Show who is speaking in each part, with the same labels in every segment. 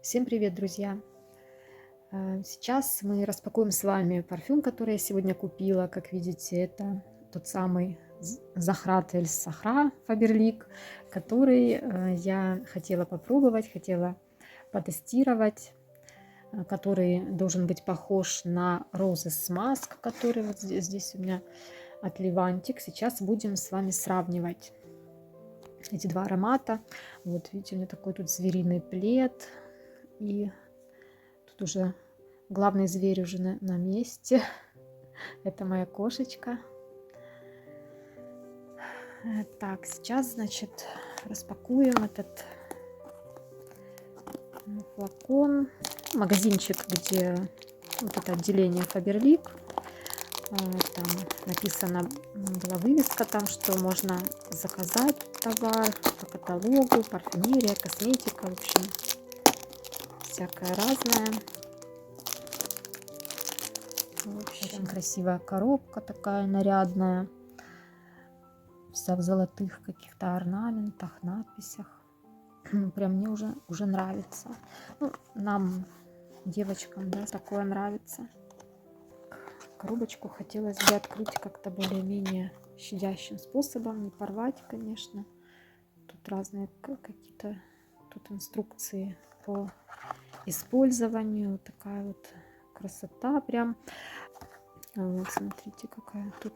Speaker 1: Всем привет, друзья! Сейчас мы распакуем с вами парфюм, который я сегодня купила. Как видите, это тот самый Захрат Эль Сахра Фаберлик, который я хотела попробовать, хотела потестировать, который должен быть похож на Roses Mask, который вот здесь у меня от Левантик. Сейчас будем с вами сравнивать эти два аромата. Вот видите, у меня такой тут звериный плед. И тут уже главный зверь уже на месте. Это моя кошечка. Так, сейчас, значит, распакуем этот флакон. Магазинчик, где вот это отделение Фаберлик. Там написано, была вывеска там, что можно заказать товар по каталогу, парфюмерия, косметика, в общем, всякое разное. Очень красивая коробка такая нарядная, вся в золотых каких-то орнаментах, надписях. Прям мне уже нравится. Ну, нам, девочкам, да, такое нравится. Коробочку хотелось бы открыть как-то более-менее щадящим способом, не порвать, конечно. Тут разные какие-то тут инструкции по использованию. Вот такая вот красота прям. Вот, смотрите, какая тут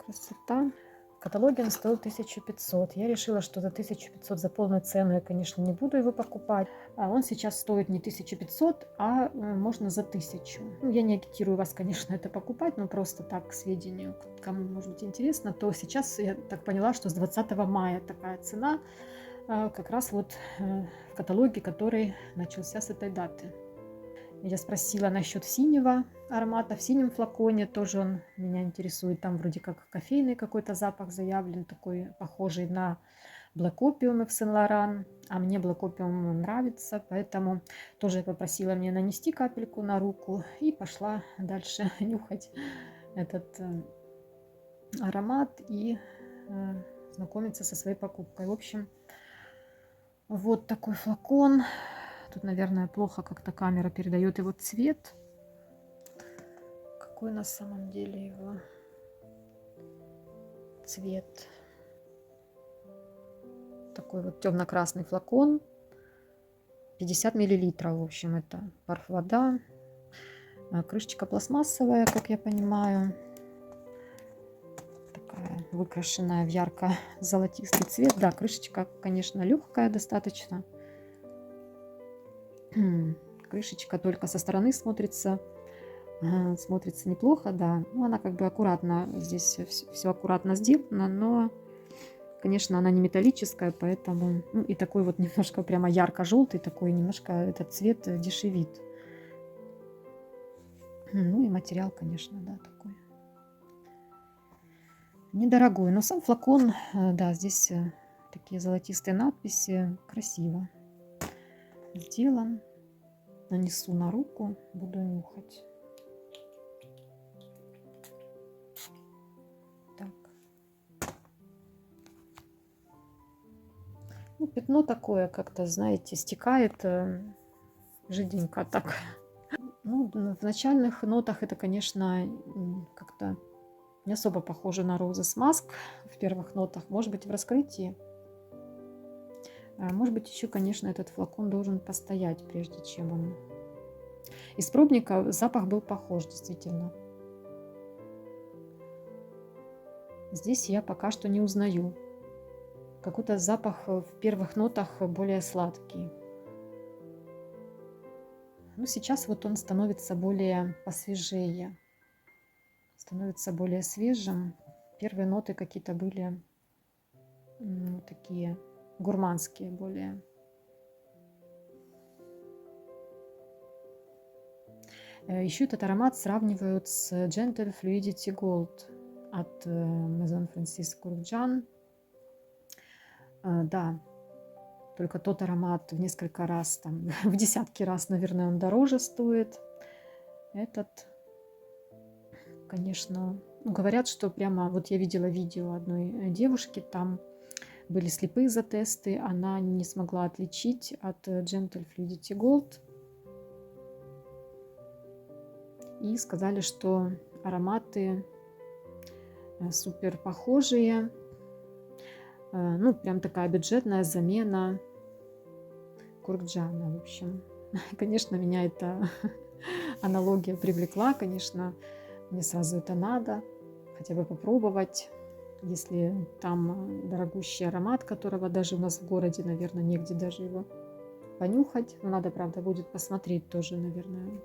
Speaker 1: красота. В каталоге он стоил 1500. Я решила, что за 1500 за полную цену я, конечно, не буду его покупать. А он сейчас стоит не 1500, а можно за 1000. Ну, я не агитирую вас, конечно, это покупать, но просто так, к сведению, кому может быть интересно, то сейчас я так поняла, что с 20 мая такая цена, как раз вот в каталоге, который начался с этой даты. Я спросила насчет синего аромата. В синем флаконе тоже он меня интересует. Там вроде как кофейный какой-то запах заявлен, такой похожий на Black Opium в Saint-Laurent. А мне Black Opium нравится, поэтому тоже я попросила мне нанести капельку на руку и пошла дальше нюхать этот аромат и знакомиться со своей покупкой. В общем, вот такой флакон. Тут, наверное, плохо как-то камера передает его цвет. Какой на самом деле его цвет? Такой вот темно-красный флакон. 50 миллилитров, в общем, это парф-вода. Крышечка пластмассовая, как я понимаю. Такая выкрашенная в ярко-золотистый цвет. Да, крышечка, конечно, легкая достаточно. Крышечка только со стороны смотрится неплохо, да. Ну, она как бы аккуратно, здесь все аккуратно сделано, но, конечно, она не металлическая, поэтому, ну, и такой вот немножко прямо ярко-желтый, такой немножко этот цвет дешевит. Ну и материал, конечно, да, такой недорогой, но сам флакон, да, здесь такие золотистые надписи, красиво сделан. Нанесу на руку, буду нюхать. Так. Ну, пятно такое как-то, знаете, стекает жиденько так. Ну, в начальных нотах это, конечно, как-то не особо похоже на Roses Mask в первых нотах. Может быть, в раскрытии. Может быть, еще, конечно, этот флакон должен постоять, прежде чем он... Из пробника запах был похож, действительно. Здесь я пока что не узнаю. Какой-то запах в первых нотах более сладкий. Ну, сейчас вот он становится более посвежее. Становится более свежим. Первые ноты какие-то были такие гурманские более. Еще этот аромат сравнивают с Gentle Fluidity Gold от Maison Francis Kurkdjian. Да, только тот аромат в несколько раз, там, в десятки раз, наверное, он дороже стоит. Этот, конечно, ну, говорят, что прямо, вот я видела видео одной девушки, там были слепые за тесты, она не смогла отличить от Gentle Fluidity Gold. И сказали, что ароматы супер похожие. Ну, прям такая бюджетная замена Куркджана, в общем. Конечно, меня эта аналогия привлекла, конечно, мне сразу это надо, хотя бы попробовать, если там дорогущий аромат, которого даже у нас в городе, наверное, негде даже его понюхать. Но надо, правда, будет посмотреть тоже, наверное.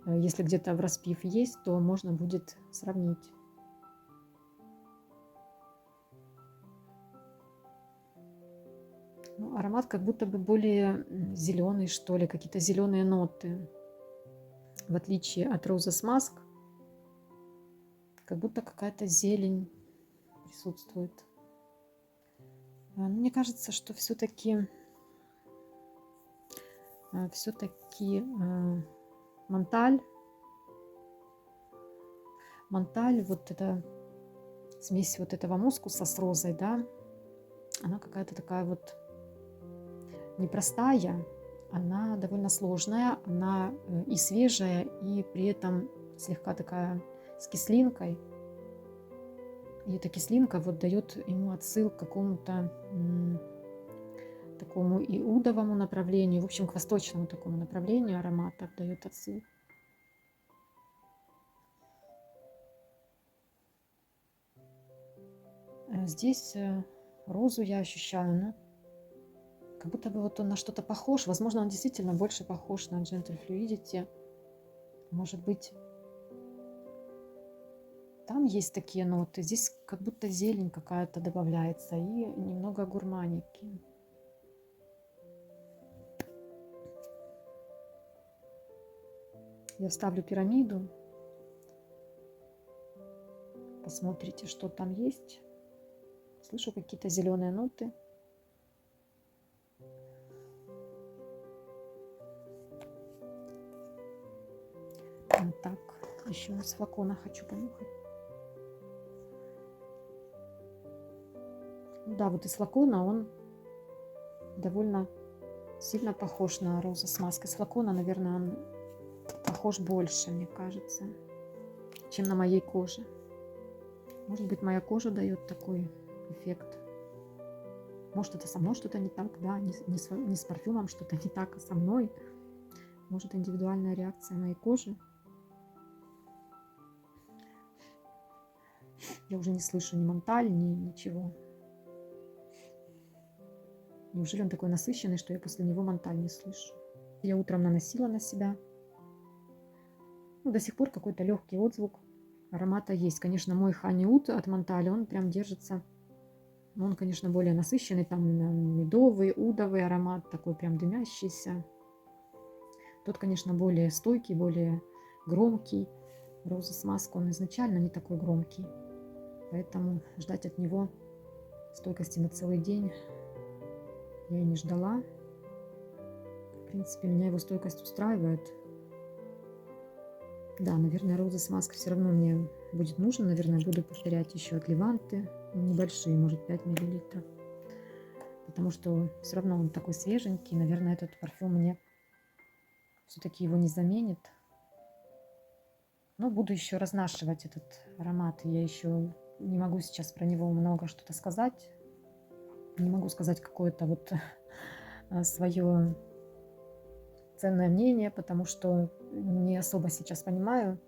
Speaker 1: Если где-то в распив есть, то можно будет сравнить. Ну, аромат как будто бы более зеленый, что ли, какие-то зеленые ноты. В отличие от Roses Mask, как будто какая-то зелень присутствует. Мне кажется, что все-таки Монталь, вот эта смесь вот этого мускуса с розой, да, она какая-то такая вот непростая, она довольно сложная, она и свежая, и при этом слегка такая с кислинкой. И эта кислинка вот дает ему отсыл к какому-то такому иудовому направлению, в общем, к восточному такому направлению ароматов дает отсыл. Здесь розу я ощущаю, но как будто бы вот он на что-то похож. Возможно, он действительно больше похож на Gentle Fluidity. Может быть, там есть такие ноты. Здесь как будто зелень какая-то добавляется и немного гурманики. Я вставлю пирамиду. Посмотрите, что там есть. Слышу какие-то зеленые ноты. Вот так. Еще из флакона хочу понюхать. Да, вот из флакона он довольно сильно похож на Roses Mask. Из флакона, наверное, он похож больше, мне кажется, чем на моей коже. Может быть, моя кожа дает такой эффект. Может, это со мной что-то не так, да, не с парфюмом что-то не так, а со мной. Может, индивидуальная реакция моей кожи. Я уже не слышу ни Монталь, ни ничего. Неужели он такой насыщенный, что я после него Монталь не слышу? Я утром наносила на себя. Ну, до сих пор какой-то легкий отзвук аромата есть. Конечно, мой Honey Oud от Монталь, он прям держится. Он, конечно, более насыщенный, там медовый, удовый аромат, такой прям дымящийся. Тот, конечно, более стойкий, более громкий. Roses Mask, он изначально не такой громкий. Поэтому ждать от него стойкости на целый день я и не ждала. В принципе, меня его стойкость устраивает. Да, наверное, Roses Mask все равно мне будет нужно. Наверное, буду повторять еще от Леванты. Небольшие, может, 5 мл. Потому что все равно он такой свеженький. Наверное, этот парфюм мне все-таки его не заменит. Но буду еще разнашивать этот аромат. Я еще не могу сейчас про него много что-то сказать. Не могу сказать какое-то вот свое ценное мнение, потому что не особо сейчас понимаю.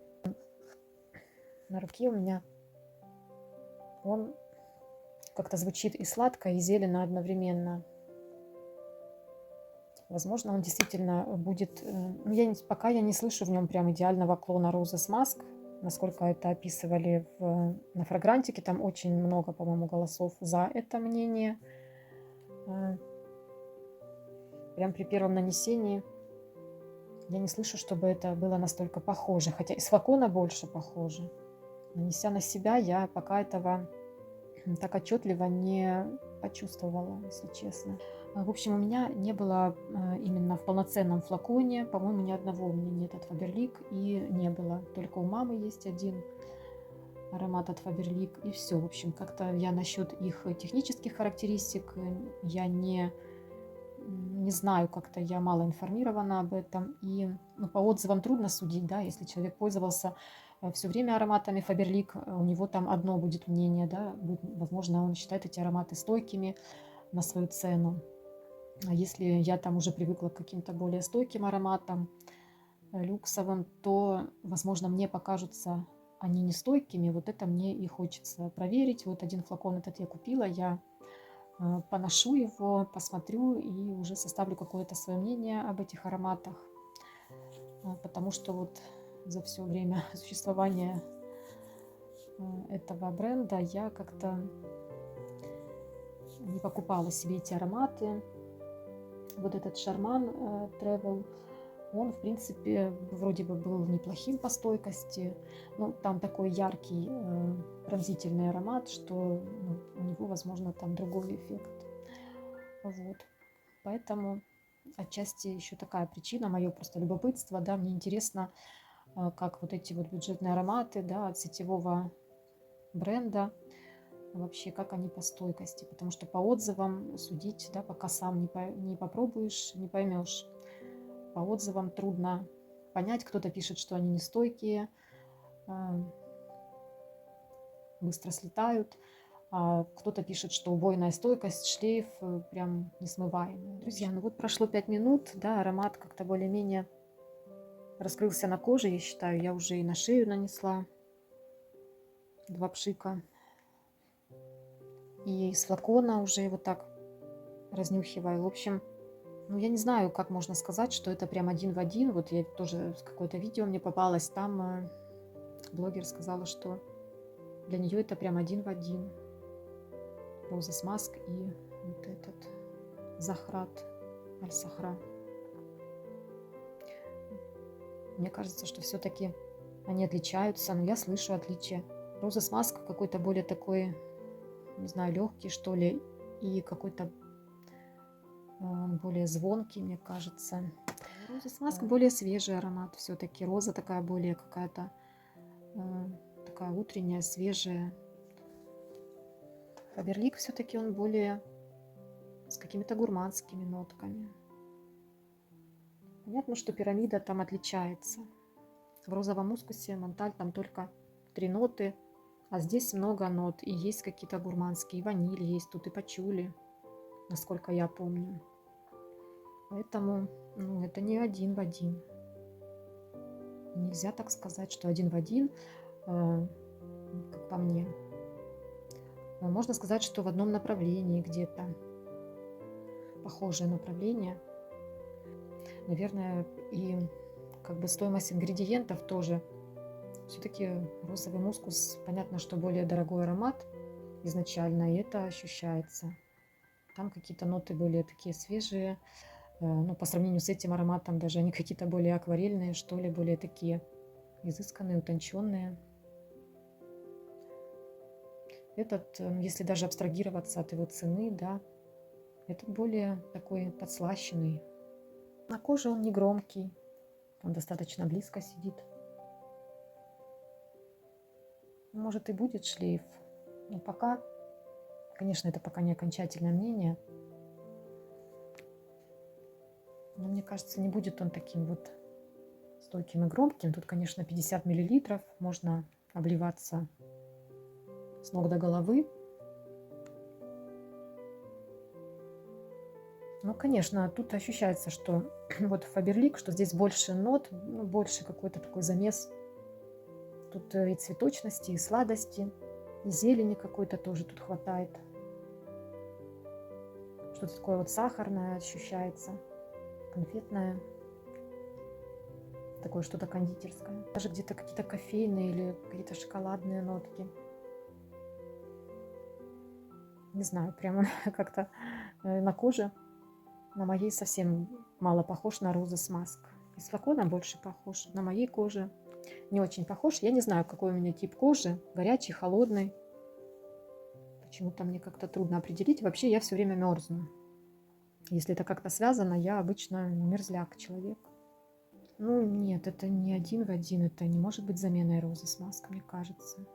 Speaker 1: На руке у меня он как-то звучит и сладко, и зелено одновременно. Возможно, он действительно будет... Ну, пока я не слышу в нем прям идеального клона Roses Mask, насколько это описывали на фрагрантике. Там очень много, по-моему, голосов за это мнение. Прям при первом нанесении я не слышу, чтобы это было настолько похоже. Хотя из флакона больше похоже. Нанеся на себя, я пока этого так отчетливо не почувствовала, если честно. В общем, у меня не было именно в полноценном флаконе, по-моему, ни одного у меня нет от Faberlic, и не было. Только у мамы есть один. аромат от Faberlic, и все. В общем, как-то я насчет их технических характеристик, я не знаю, как-то я мало информирована об этом. И ну, по отзывам трудно судить, да, если человек пользовался все время ароматами Faberlic, у него там одно будет мнение, да, возможно, он считает эти ароматы стойкими на свою цену. А если я там уже привыкла к каким-то более стойким ароматам, люксовым, то, возможно, мне покажутся они нестойкими. Вот это мне и хочется проверить. Вот один флакон этот я купила, я поношу его, посмотрю и уже составлю какое-то свое мнение об этих ароматах. Потому что вот за все время существования этого бренда я как-то не покупала себе эти ароматы. Вот этот Шарман Travel, он, в принципе, вроде бы был неплохим по стойкости. Ну, там такой яркий, пронзительный аромат, что ну, у него, возможно, там другой эффект. Вот. Поэтому отчасти еще такая причина, мое просто любопытство, да, мне интересно, как вот эти вот бюджетные ароматы, да, от сетевого бренда, вообще как они по стойкости, потому что по отзывам судить, да, пока сам не попробуешь, не поймешь. По отзывам трудно понять, кто-то пишет, что они нестойкие, быстро слетают, а кто-то пишет, что убойная стойкость, шлейф прям несмываемый. Друзья, ну вот прошло 5 минут, да, аромат как-то более-менее раскрылся на коже, я считаю, я уже и на шею нанесла 2 пшика. И из флакона уже вот так разнюхиваю. В общем, ну я не знаю, как можно сказать, что это прям один в один. Вот я тоже какое-то видео мне попалось, там блогер сказала, что для нее это прям один в один. Roses Musk и вот этот Захрат Аль-Сахра. Мне кажется, что все-таки они отличаются, но я слышу отличия. Roses Musk какой-то более такой, не знаю, легкий, что ли, и какой-то более звонкий, мне кажется. Roses Musk более свежий аромат. Все-таки роза такая более какая-то такая утренняя, свежая. Faberlic все-таки он более с какими-то гурманскими нотками. Понятно, что пирамида там отличается. В розовом мускусе Монталь там только 3 ноты, а здесь много нот. И есть какие-то гурманские, и ваниль есть тут, и пачули, насколько я помню. Поэтому ну, это не один в один. Нельзя так сказать, что один в один, как по мне. Можно сказать, что в одном направлении где-то похожее направление. Наверное, и как бы стоимость ингредиентов тоже. Все-таки розовый мускус, понятно, что более дорогой аромат изначально, и это ощущается. Там какие-то ноты более такие свежие, ну, по сравнению с этим ароматом даже они какие-то более акварельные, что ли, более такие изысканные, утонченные. Этот, если даже абстрагироваться от его цены, да, этот более такой подслащенный. На коже он не громкий, он достаточно близко сидит. Может и будет шлейф, но пока, конечно, это пока не окончательное мнение. Но мне кажется, не будет он таким вот стойким и громким. Тут, конечно, 50 мл, можно обливаться с ног до головы. Ну, конечно, тут ощущается, что вот Faberlic, что здесь больше нот, ну, больше какой-то такой замес. Тут и цветочности, и сладости, и зелени какой-то тоже тут хватает. Что-то такое вот сахарное ощущается, конфетное, такое что-то кондитерское. Даже где-то какие-то кофейные или какие-то шоколадные нотки. Не знаю, прямо как-то на коже, на моей совсем мало похож на Roses Musk. Из флакона больше похож. На моей коже не очень похож. Я не знаю, какой у меня тип кожи. Горячий, холодный. Почему-то мне как-то трудно определить. Вообще я все время мерзну. Если это как-то связано, я обычно мерзляк человек. Ну нет, это не один в один. Это не может быть заменой Roses Musk, мне кажется.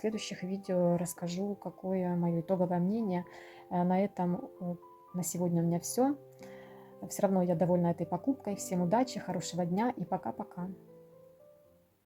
Speaker 1: следующих видео расскажу, какое мое итоговое мнение. На этом на сегодня у меня все. Все равно я довольна этой покупкой. Всем удачи, хорошего дня и пока-пока.